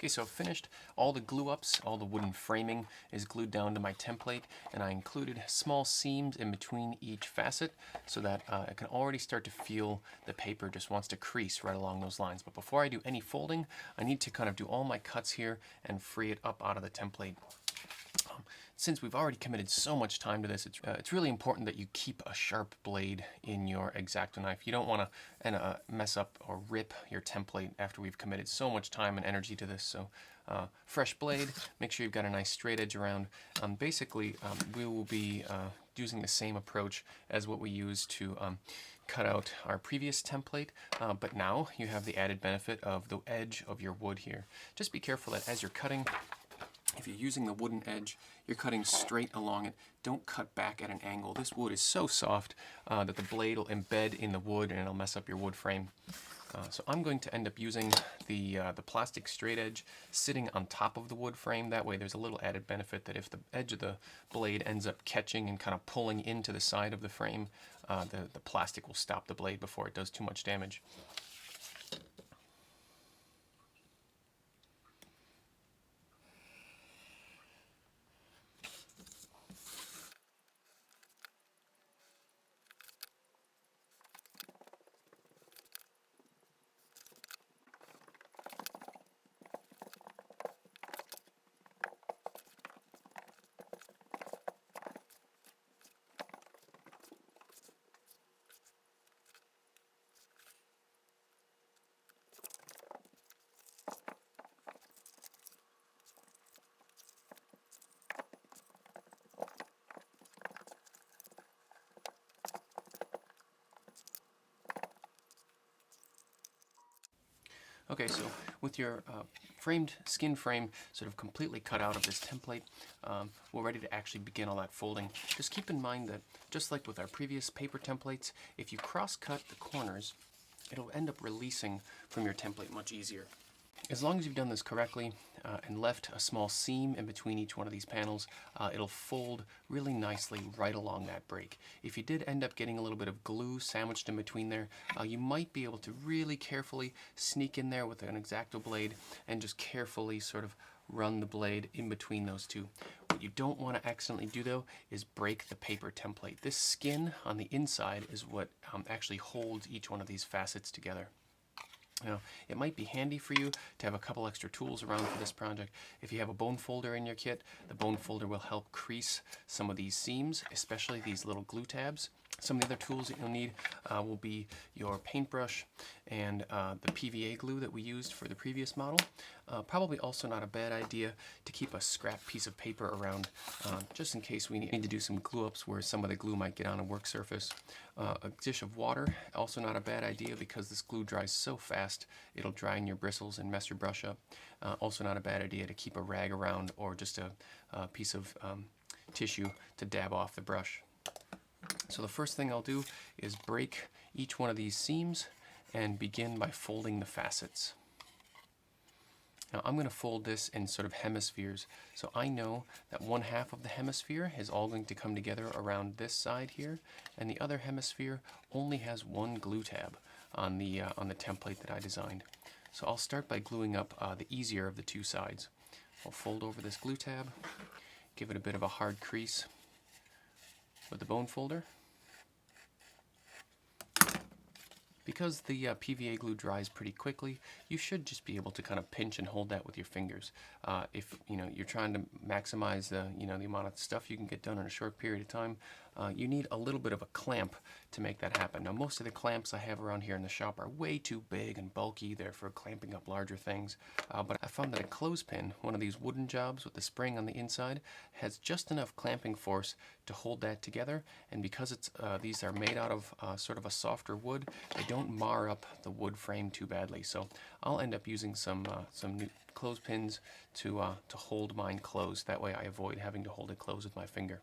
Okay, so I've finished all the glue ups, all the wooden framing is glued down to my template, and I included small seams in between each facet so that I can already start to feel the paper just wants to crease right along those lines. But before I do any folding, I need to kind of do all my cuts here and free it up out of the template. Since we've already committed so much time to this, it's really important that you keep a sharp blade in your X-Acto knife. You don't want to mess up or rip your template after we've committed so much time and energy to this. So fresh blade, make sure you've got a nice straight edge around. Basically, we will be using the same approach as what we used to cut out our previous template, but now you have the added benefit of the edge of your wood here. Just be careful that as you're cutting, if you're using the wooden edge, you're cutting straight along it. Don't cut back at an angle. This wood is so soft that the blade will embed in the wood and it'll mess up your wood frame. So I'm going to end up using the plastic straight edge sitting on top of the wood frame. That way there's a little added benefit that if the edge of the blade ends up catching and kind of pulling into the side of the frame, the plastic will stop the blade before it does too much damage. Okay, so with your skin frame sort of completely cut out of this template, we're ready to actually begin all that folding. Just keep in mind that, just like with our previous paper templates, if you cross-cut the corners, it'll end up releasing from your template much easier. As long as you've done this correctly and left a small seam in between each one of these panels, it'll fold really nicely right along that break. If you did end up getting a little bit of glue sandwiched in between there, you might be able to really carefully sneak in there with an X-Acto blade and just carefully sort of run the blade in between those two. What you don't want to accidentally do though is break the paper template. This skin on the inside is what actually holds each one of these facets together. Now, it might be handy for you to have a couple extra tools around for this project. If you have a bone folder in your kit, the bone folder will help crease some of these seams, especially these little glue tabs. Some of the other tools that you'll need will be your paintbrush and the PVA glue that we used for the previous model. Probably also not a bad idea to keep a scrap piece of paper around just in case we need to do some glue ups where some of the glue might get on a work surface. A dish of water, also not a bad idea because this glue dries so fast it'll dry in your bristles and mess your brush up. Also not a bad idea to keep a rag around or just a piece of tissue to dab off the brush. So the first thing I'll do is break each one of these seams and begin by folding the facets. Now I'm going to fold this in sort of hemispheres, so I know that one half of the hemisphere is all going to come together around this side here, and the other hemisphere only has one glue tab on the template that I designed. So I'll start by gluing up the easier of the two sides. I'll fold over this glue tab, give it a bit of a hard crease with the bone folder. Because the PVA glue dries pretty quickly, you should just be able to kind of pinch and hold that with your fingers. If you're trying to maximize the amount of stuff you can get done in a short period of time, you need a little bit of a clamp to make that happen. Now most of the clamps I have around here in the shop are way too big and bulky. They're for clamping up larger things. But I found that a clothespin, one of these wooden jobs with the spring on the inside, has just enough clamping force to hold that together. And because these are made out of sort of a softer wood, they don't mar up the wood frame too badly. So I'll end up using some new clothespins to hold mine closed. That way I avoid having to hold it closed with my finger.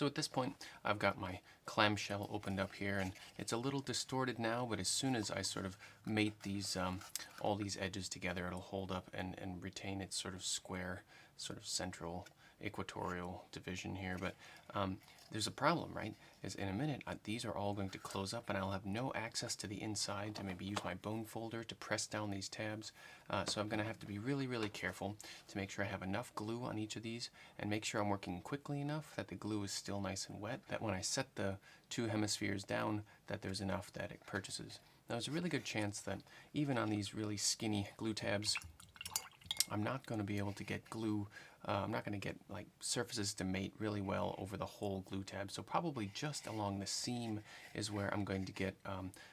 So at this point, I've got my clamshell opened up here, and it's a little distorted now, but as soon as I sort of mate these, all these edges together, it'll hold up and retain its sort of square, sort of central equatorial division here. But there's a problem, right? Is in a minute, these are all going to close up and I'll have no access to the inside to maybe use my bone folder to press down these tabs. So I'm going to have to be really, really careful to make sure I have enough glue on each of these and make sure I'm working quickly enough that the glue is still nice and wet, that when I set the two hemispheres down, that there's enough that it purchases. Now there's a really good chance that even on these really skinny glue tabs, I'm not going to be able to get glue, I'm not going to get like surfaces to mate really well over the whole glue tab. So probably just along the seam is where I'm going to get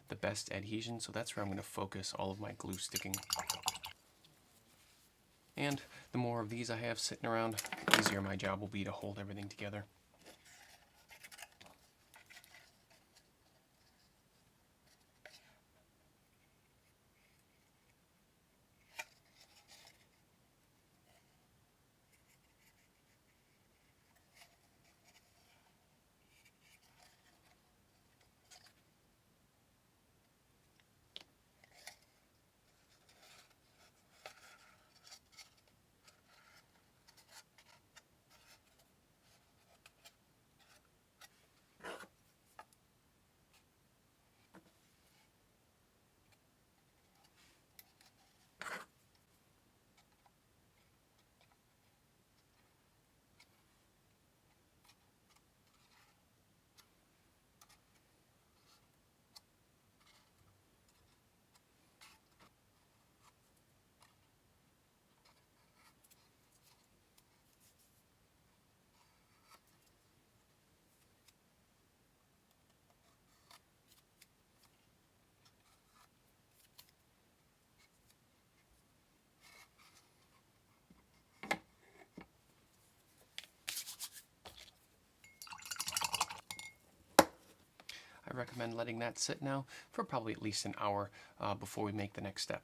the best adhesion. So that's where I'm going to focus all of my glue sticking. And the more of these I have sitting around, the easier my job will be to hold everything together. I recommend letting that sit now for probably at least an hour before we make the next step.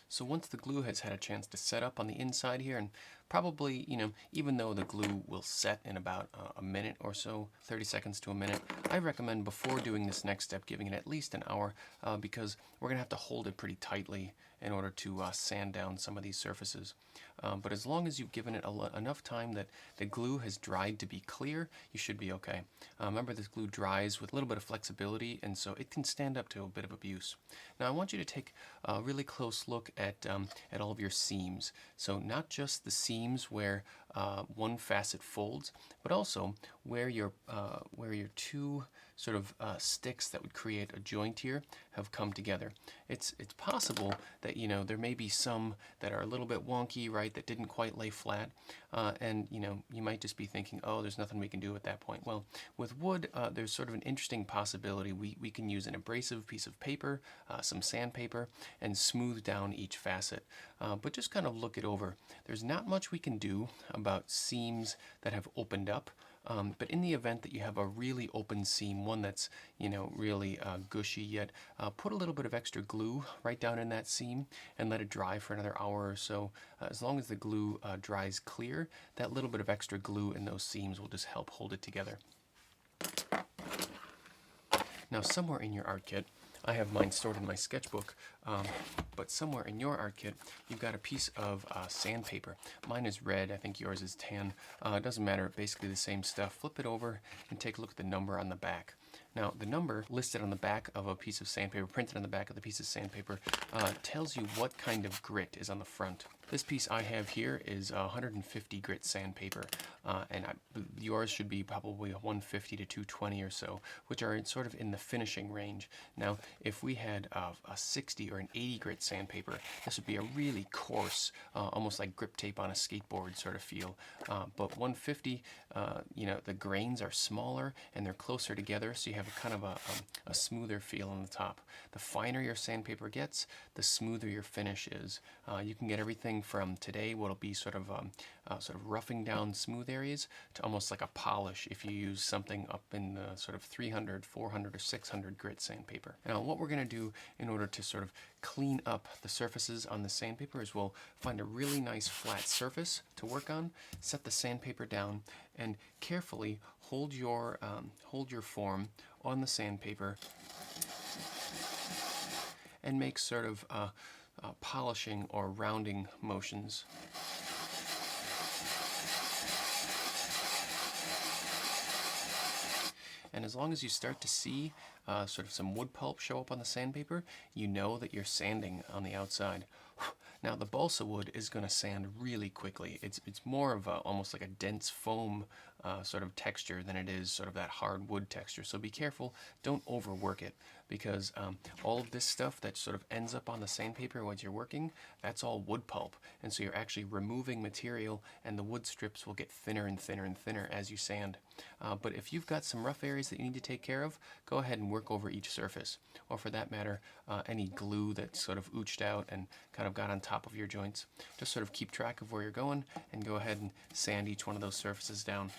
So once the glue has had a chance to set up on the inside here, and probably, even though the glue will set in about a minute or so, 30 seconds to a minute, I recommend before doing this next step giving it at least an hour because we're going to have to hold it pretty tightly in order to sand down some of these surfaces. But as long as you've given it enough time that the glue has dried to be clear, you should be okay. Remember, this glue dries with a little bit of flexibility, and so it can stand up to a bit of abuse. Now I want you to take a really close look at all of your seams. So not just the seams where one facet folds, but also where your two sort of sticks that would create a joint here have come together. It's possible that there may be some that are a little bit wonky, right, that didn't quite lay flat, and you might just be thinking, oh, there's nothing we can do at that point. Well, with wood, there's sort of an interesting possibility. We can use an abrasive piece of paper, some sandpaper, and smooth down each facet, but just kind of look it over. There's not much we can do about seams that have opened up. But in the event that you have a really open seam, one that's really gushy yet, put a little bit of extra glue right down in that seam and let it dry for another hour or so. As long as the glue dries clear, that little bit of extra glue in those seams will just help hold it together. Now somewhere in your art kit, I have mine stored in my sketchbook, but somewhere in your art kit, you've got a piece of sandpaper. Mine is red, I think yours is tan. It doesn't matter, basically the same stuff. Flip it over and take a look at the number on the back. Now, the number listed on the back of a piece of sandpaper, printed on the back of the piece of sandpaper, tells you what kind of grit is on the front. This piece I have here is 150 grit sandpaper, and yours should be probably 150 to 220 or so, which are sort of in the finishing range. Now, if we had a 60 or an 80 grit sandpaper, this would be a really coarse, almost like grip tape on a skateboard sort of feel. But 150, the grains are smaller and they're closer together, so you have a kind of a smoother feel on the top. The finer your sandpaper gets, the smoother your finish is. You can get everything from today, what'll be sort of roughing down smooth areas, to almost like a polish if you use something up in the sort of 300, 400, or 600 grit sandpaper. Now, what we're going to do in order to sort of clean up the surfaces on the sandpaper is we'll find a really nice flat surface to work on, set the sandpaper down, and carefully hold your form on the sandpaper and make sort of polishing or rounding motions. And as long as you start to see sort of some wood pulp show up on the sandpaper, you know that you're sanding on the outside. Now the balsa wood is going to sand really quickly. It's more of almost like a dense foam sort of texture than it is sort of that hard wood texture. So be careful, don't overwork it, because all of this stuff that sort of ends up on the sandpaper once you're working, that's all wood pulp. And so you're actually removing material, and the wood strips will get thinner and thinner and thinner as you sand. But if you've got some rough areas that you need to take care of, go ahead and work over each surface. Or for that matter, any glue that's sort of ooched out and kind of got on top of your joints. Just sort of keep track of where you're going and go ahead and sand each one of those surfaces down.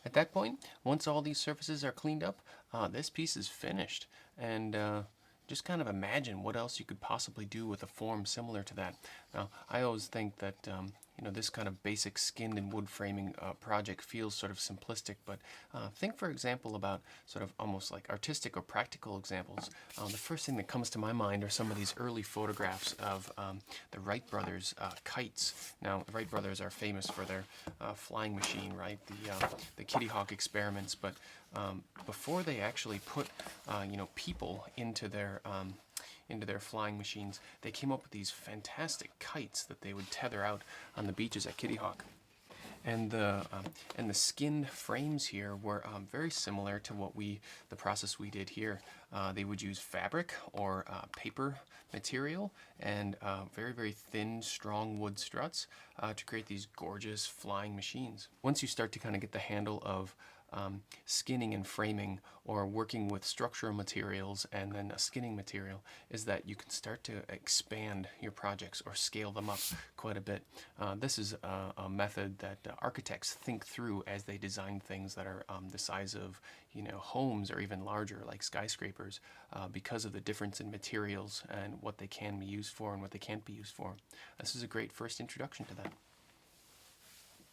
At that point, once all these surfaces are cleaned up, this piece is finished. And just kind of imagine what else you could possibly do with a form similar to that. Now, I always think that this kind of basic skinned and wood framing project feels sort of simplistic, but think, for example, about sort of almost like artistic or practical examples. The first thing that comes to my mind are some of these early photographs of the Wright brothers' kites. Now, the Wright brothers are famous for their flying machine, right? The Kitty Hawk experiments, but before they actually put people into their flying machines, they came up with these fantastic kites that they would tether out on the beaches at Kitty Hawk. And the skinned frames here were very similar to the process we did here. They would use fabric or paper material and very, very thin, strong wood struts to create these gorgeous flying machines. Once you start to kind of get the handle of skinning and framing, or working with structural materials and then a skinning material, is that you can start to expand your projects or scale them up quite a bit. This is a method that architects think through as they design things that are the size of homes or even larger, like skyscrapers, because of the difference in materials and what they can be used for and what they can't be used for. This is a great first introduction to that.